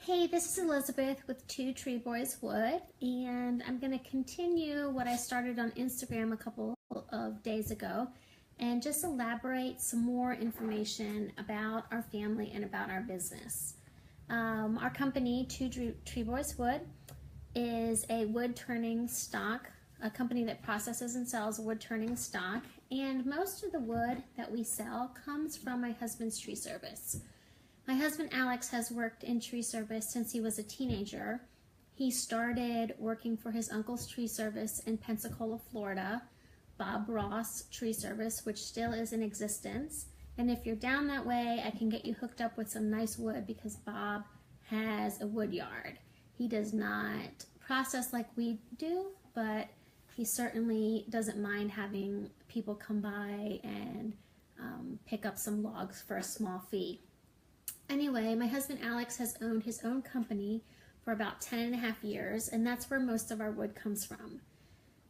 Hey, this is Elizabeth with Two Tree Boys Wood, and I'm going to continue what I started on Instagram a couple of days ago and just elaborate some more information about our family and about our business. Our company, Two Tree Boys Wood, is a wood turning stock, a company that processes and sells wood turning stock, and most of the wood that we sell comes from my husband's tree service. My husband Alex has worked in tree service since he was a teenager. He started working for his uncle's tree service in Pensacola, Florida, Bob Ross Tree Service, which still is in existence. And if you're down that way, I can get you hooked up with some nice wood because Bob has a wood yard. He does not process like we do, but he certainly doesn't mind having people come by and pick up some logs for a small fee. Anyway, my husband Alex has owned his own company for about 10.5 years, and that's where most of our wood comes from.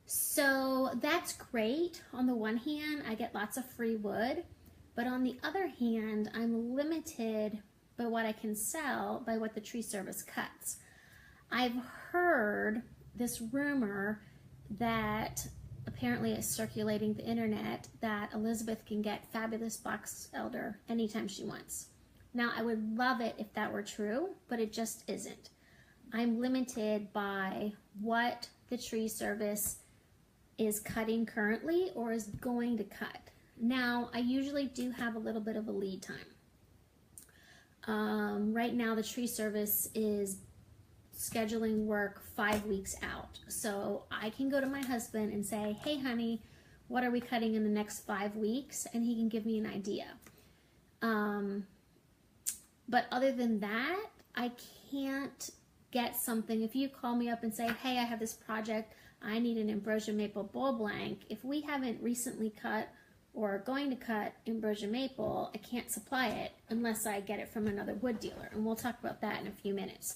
So that's great. On the one hand, I get lots of free wood, but on the other hand, I'm limited by what I can sell by what the tree service cuts. I've heard this rumor that apparently is circulating the internet that Elizabeth can get fabulous box elder anytime she wants. Now, I would love it if that were true, but it just isn't. I'm limited by what the tree service is cutting currently or is going to cut. Now, I usually do have a little bit of a lead time. Right now, the tree service is scheduling work 5 weeks out. So I can go to my husband and say, hey, honey, what are we cutting in the next 5 weeks? And he can give me an idea. But other than that, I can't get something. If you call me up and say, hey, I have this project, I need an ambrosia maple bowl blank. If we haven't recently cut or are going to cut ambrosia maple, I can't supply it unless I get it from another wood dealer. And we'll talk about that in a few minutes.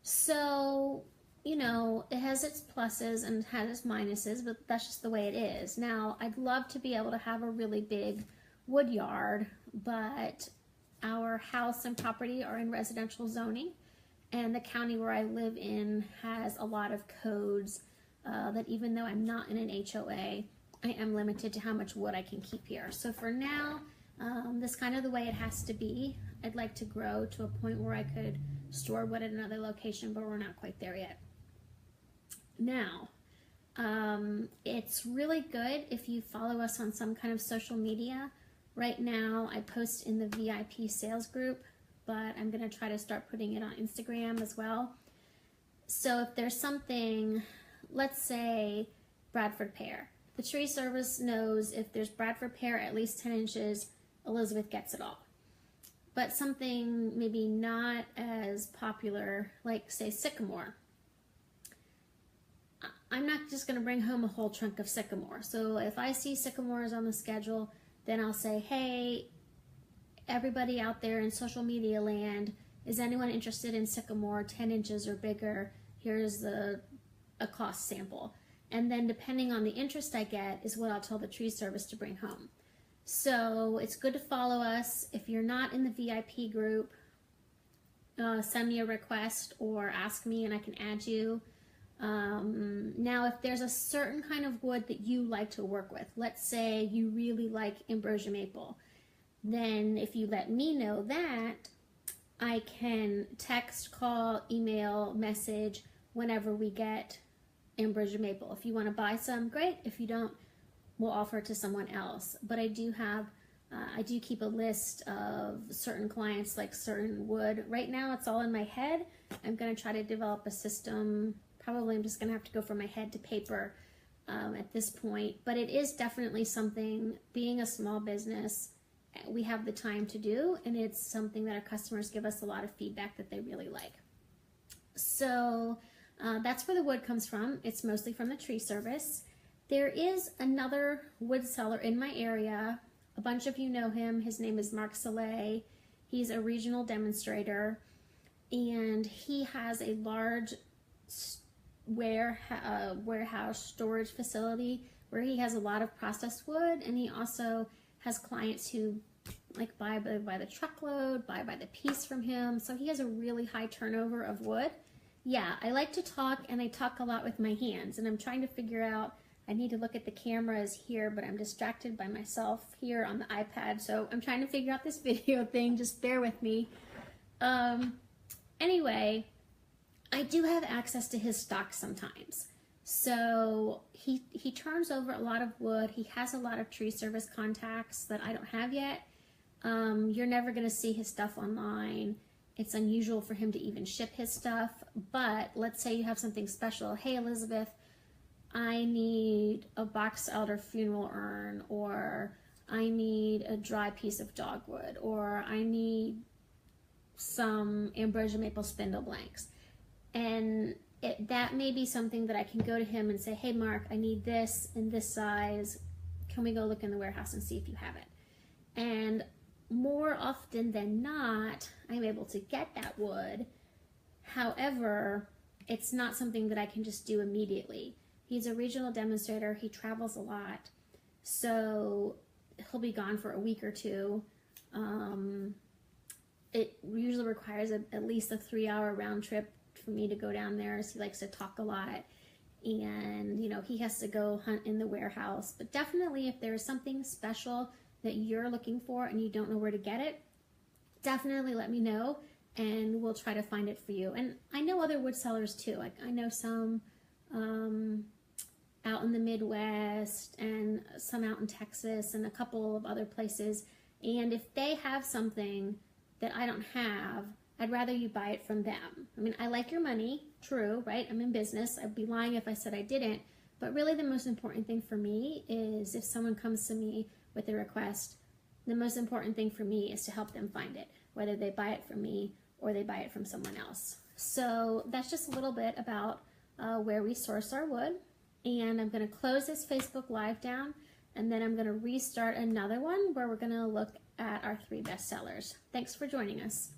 So, you know, it has its pluses and has its minuses, but that's just the way it is. Now, I'd love to be able to have a really big wood yard, but our house and property are in residential zoning, and the county where I live in has a lot of codes that even though I'm not in an HOA, I am limited to how much wood I can keep here. So for now, this is kind of the way it has to be. I'd like to grow to a point where I could store wood at another location, but we're not quite there yet. Now, it's really good if you follow us on some kind of social media. Right now, I post in the VIP sales group, but I'm going to try to start putting it on Instagram as well. So if there's something, let's say Bradford pear. The tree service knows if there's Bradford pear at least 10 inches, Elizabeth gets it all. But something maybe not as popular, like say sycamore. I'm not just going to bring home a whole trunk of sycamore. So if I see sycamores on the schedule, then I'll say, hey, everybody out there in social media land, is anyone interested in sycamore 10 inches or bigger? Here's a cost sample. And then depending on the interest I get is what I'll tell the tree service to bring home. So it's good to follow us. If you're not in the VIP group, send me a request or ask me and I can add you. Now, if there's a certain kind of wood that you like to work with, let's say you really like ambrosia maple, then if you let me know that, I can text, call, email, message whenever we get ambrosia maple. If you want to buy some, great. If you don't, we'll offer it to someone else. But I do keep a list of certain clients, like certain wood. Right now, it's all in my head. I'm going to try to develop a system. Probably I'm just going to have to go from my head to paper at this point. But it is definitely something, being a small business, we have the time to do. And it's something that our customers give us a lot of feedback that they really like. So that's where the wood comes from. It's mostly from the tree service. There is another wood seller in my area. A bunch of you know him. His name is Mark Soleil. He's a regional demonstrator. And he has a large warehouse storage facility where he has a lot of processed wood, and he also has clients who like buy by the truckload, buy by the piece from him. So he has a really high turnover of wood. Yeah, I like to talk, and I talk a lot with my hands, and I'm trying to figure out, I need to look at the cameras here, but I'm distracted by myself here on the iPad, so I'm trying to figure out this video thing. Just bear with me. Anyway, I do have access to his stock sometimes. So he turns over a lot of wood. He has a lot of tree service contacts that I don't have yet. You're never going to see his stuff online. It's unusual for him to even ship his stuff, but let's say you have something special. Hey, Elizabeth, I need a box elder funeral urn, or I need a dry piece of dogwood, or I need some ambrosia maple spindle blanks. And that may be something that I can go to him and say, hey, Mark, I need this in this size. Can we go look in the warehouse and see if you have it? And more often than not, I'm able to get that wood. However, it's not something that I can just do immediately. He's a regional demonstrator. He travels a lot. So he'll be gone for a week or two. It usually requires at least a 3-hour round trip for me to go down there, as he likes to talk a lot. And, you know, he has to go hunt in the warehouse. But definitely, if there's something special that you're looking for and you don't know where to get it, definitely let me know, and we'll try to find it for you. And I know other wood sellers too. Like, I know some out in the Midwest, and some out in Texas, and a couple of other places. And if they have something that I don't have, I'd rather you buy it from them. I mean, I like your money, true, right? I'm in business. I'd be lying if I said I didn't. But really, the most important thing for me is, if someone comes to me with a request, the most important thing for me is to help them find it, whether they buy it from me or they buy it from someone else. So that's just a little bit about where we source our wood. And I'm going to close this Facebook Live down, and then I'm going to restart another one where we're going to look at our 3 bestsellers. Thanks for joining us.